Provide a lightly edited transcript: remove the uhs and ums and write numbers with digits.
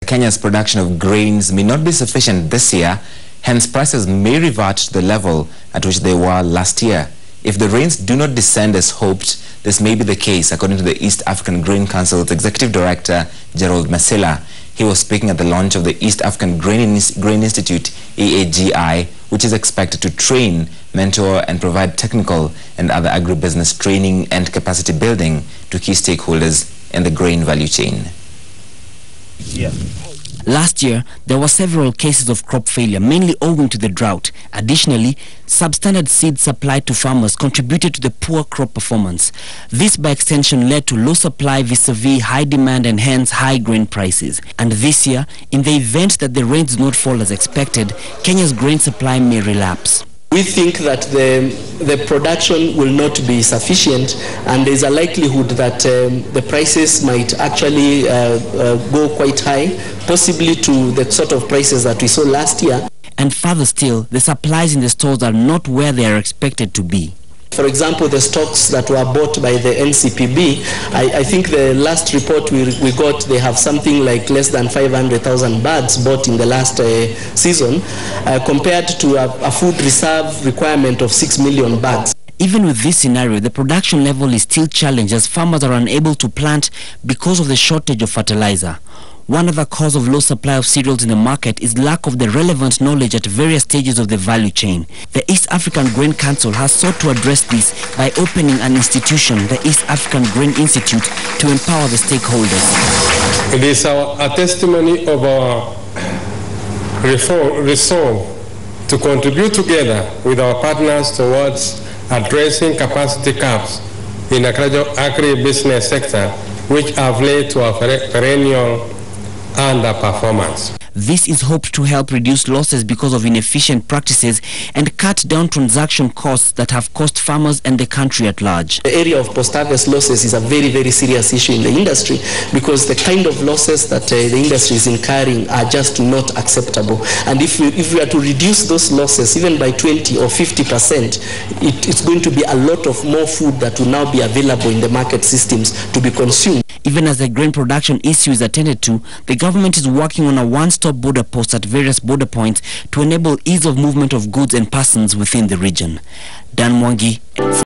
Kenya's production of grains may not be sufficient this year, hence prices may revert to the level at which they were last year. If the rains do not descend as hoped, this may be the case, according to the East African Grain Council's Executive Director, Gerald Masila. He was speaking at the launch of the East African Grain Institute, EAGI, which is expected to train, mentor, and provide technical and other agribusiness training and capacity building to key stakeholders in the grain value chain. Last year, there were several cases of crop failure, mainly owing to the drought. Additionally, substandard seed supplied to farmers contributed to the poor crop performance. This, by extension, led to low supply vis-a-vis high demand and hence high grain prices. And this year, in the event that the rains do not fall as expected, Kenya's grain supply may relapse. We think that the production will not be sufficient, and there's a likelihood that the prices might actually go quite high, possibly to the sort of prices that we saw last year. And further still, the supplies in the stores are not where they are expected to be. For example, the stocks that were bought by the NCPB, I think the last report we got, they have something like less than 500,000 bags bought in the last season, compared to a food reserve requirement of 6 million bags. Even with this scenario, the production level is still challenged as farmers are unable to plant because of the shortage of fertilizer. One other cause of low supply of cereals in the market is lack of the relevant knowledge at various stages of the value chain. The East African Grain Council has sought to address this by opening an institution, the East African Grain Institute, to empower the stakeholders. It is a testimony of our resolve to contribute together with our partners towards addressing capacity gaps in the agribusiness sector, which have led to a perennial underperformance. This is hoped to help reduce losses because of inefficient practices and cut down transaction costs that have cost farmers and the country at large. The area of post-harvest losses is a very, very serious issue in the industry, because the kind of losses that the industry is incurring are just not acceptable. And if we are to reduce those losses even by 20 or 50%, it's going to be a lot of more food that will now be available in the market systems to be consumed. Even as the grain production issue is attended to, the government is working on a one-stop border post at various border points to enable ease of movement of goods and persons within the region. Dan Mwangi.